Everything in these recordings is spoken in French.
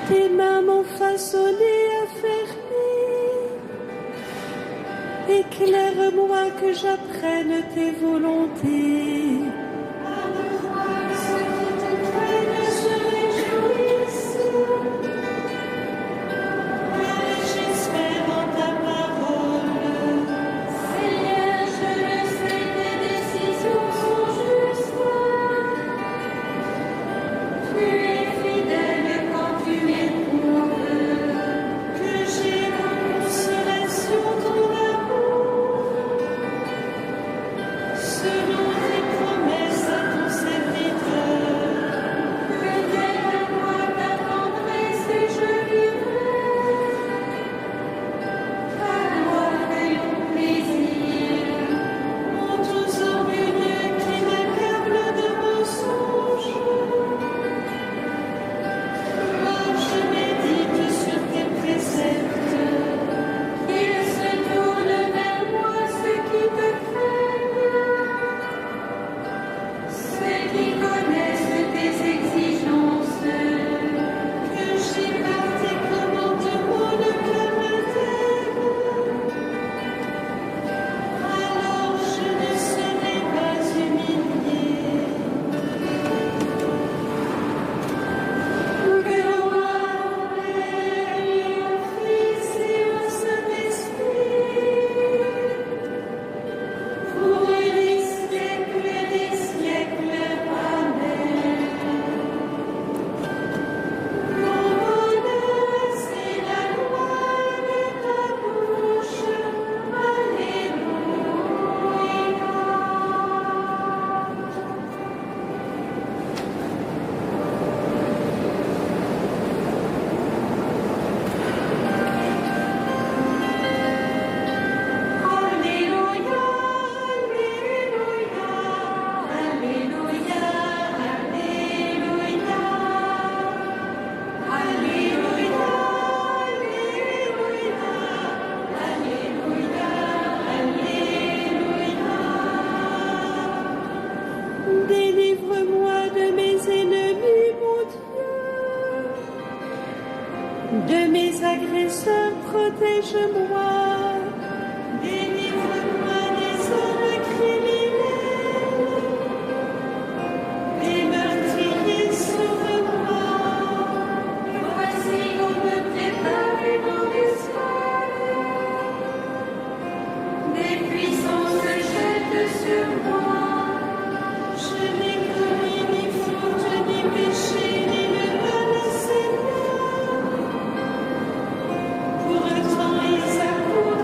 Tes mains m'ont façonné, affermi. Éclaire-moi que j'apprenne tes volontés. Délivre-moi de mes ennemis, mon Dieu. De mes agresseurs, protège-moi. Délivre-moi des hommes criminels. Des meurtriers, sauve-moi. Voici qu'on me prépare une embuscade. Des puissances se jettent sur moi. Je n'ai commis ni faute, ni péché, ni le mal, Seigneur. Pourtant, ils accourent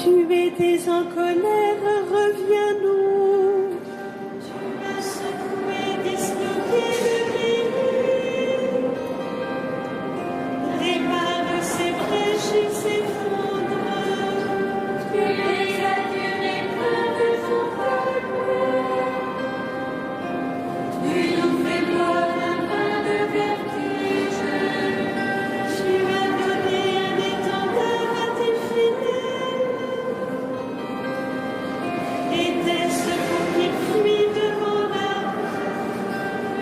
Tu étais en colère, reviens-nous. Tu m'as secoué, disloqué, guéri. Répare ses brèches et s'effondre. Tu les as durés plein de ton peuple. Tu nous fais boire un bain de vertige. Tu as donné un étendard à tes fidèles. Était-ce pour qu'ils fuient devant l'arbre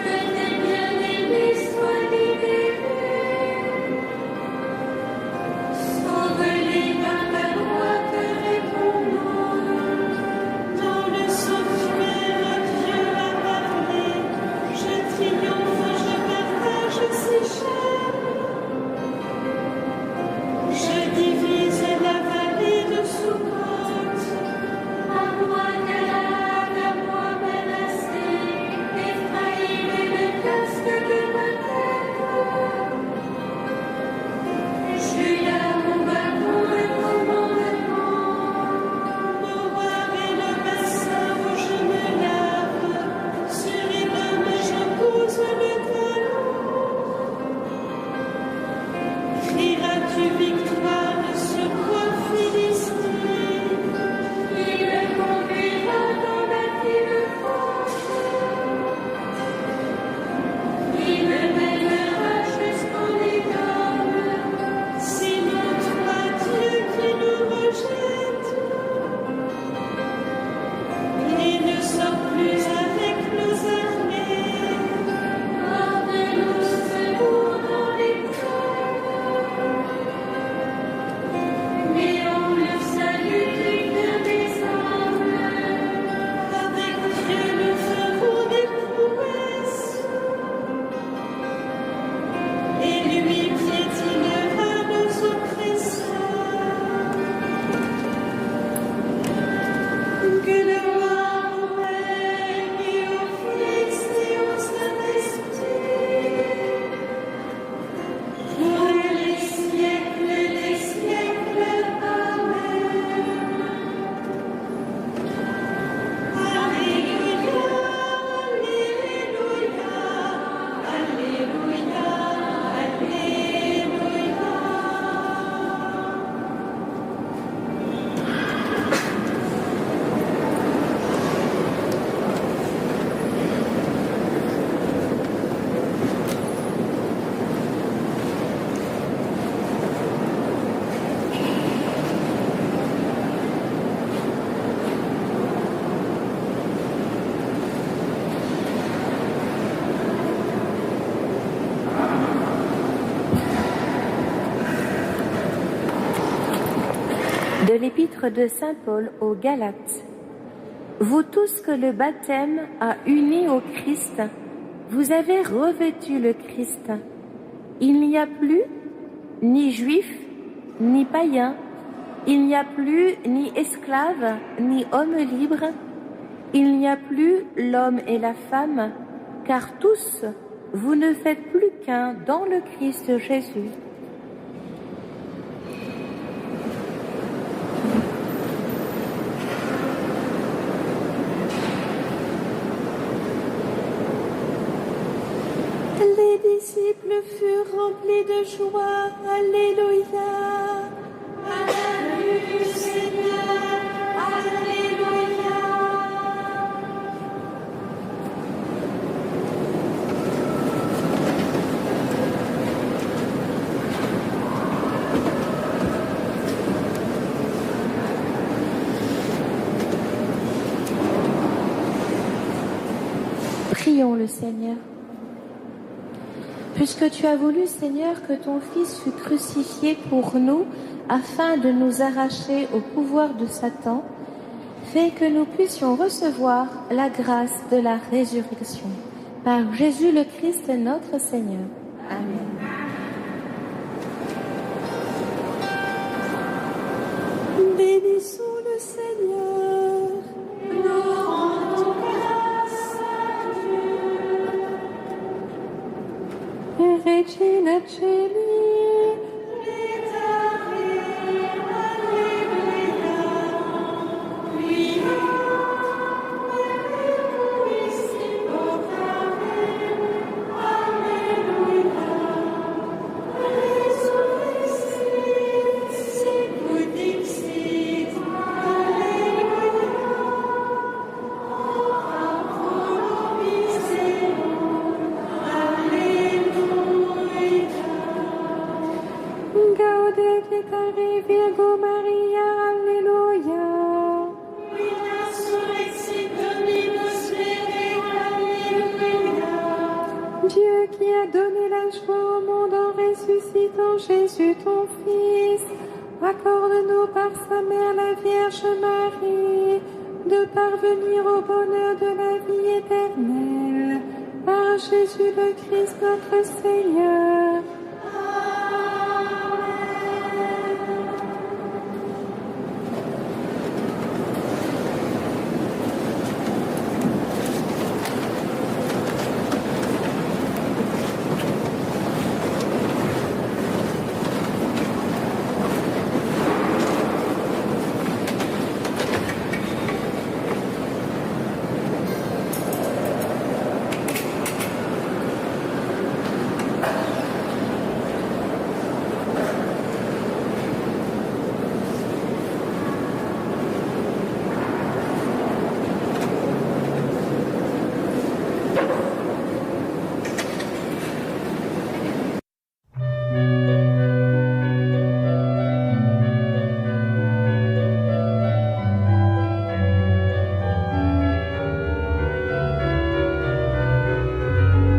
que tes bien-aimés soient libérés? Sauve-les par ta loi, te répondons. Dans le sanctuaire, Dieu a parlé. Je triomphe, je partage ses chaînes. Je divise la vallée de Sukkot. À moi Galaad, à moi Manassé, Ephraïm est le casque de ma tête. Juda, mon bâton, le commandement. Moab est le bassin où je me lave. Sur Édom, je pose le talon. Crieras-tu victoire sur toi, Philistie? Il le conduira dans la ville forte. Il le mènera jusqu'en Édom. Sinon, toi, Dieu qui nous rejette, et ne sort plus avec nos armées. Porte-nous secours dans les ténèbres. Néant le salut digne des âmes. Avec Dieu nous ferons des prouesses. Et lui piétinera nos oppresseurs. Gloire au Père et au Fils et au Saint-Esprit, pour les siècles des siècles. Amen. Alléluia, Alléluia, Alléluia, Alléluia. De l'épître de Saint Paul aux Galates. Vous tous que le baptême a unis au Christ, vous avez revêtu le Christ. Il n'y a plus ni juif, ni païen, il n'y a plus ni esclave, ni homme libre, il n'y a plus l'homme et la femme, car tous, vous ne faites plus qu'un dans le Christ Jésus. Les disciples furent remplis de joie. Alléluia. Alléluia, Seigneur. Alléluia. Prions le Seigneur. Puisque tu as voulu, Seigneur, que ton Fils fût crucifié pour nous, afin de nous arracher au pouvoir de Satan, fais que nous puissions recevoir la grâce de la résurrection. Par Jésus le Christ, notre Seigneur. Amen. Bénissons le Seigneur. Nous rendons grâce à Dieu. Regina Celi. Alléluia. decretare Virgo Maria, Alleluia. Resurrexit Dominus vere, Alléluia. Dieu qui a donné la joie au monde en ressuscitant Jésus ton Fils, accorde-nous par sa mère la Vierge Marie de parvenir au bonheur de la vie éternelle. Par Jésus le Christ notre Seigneur.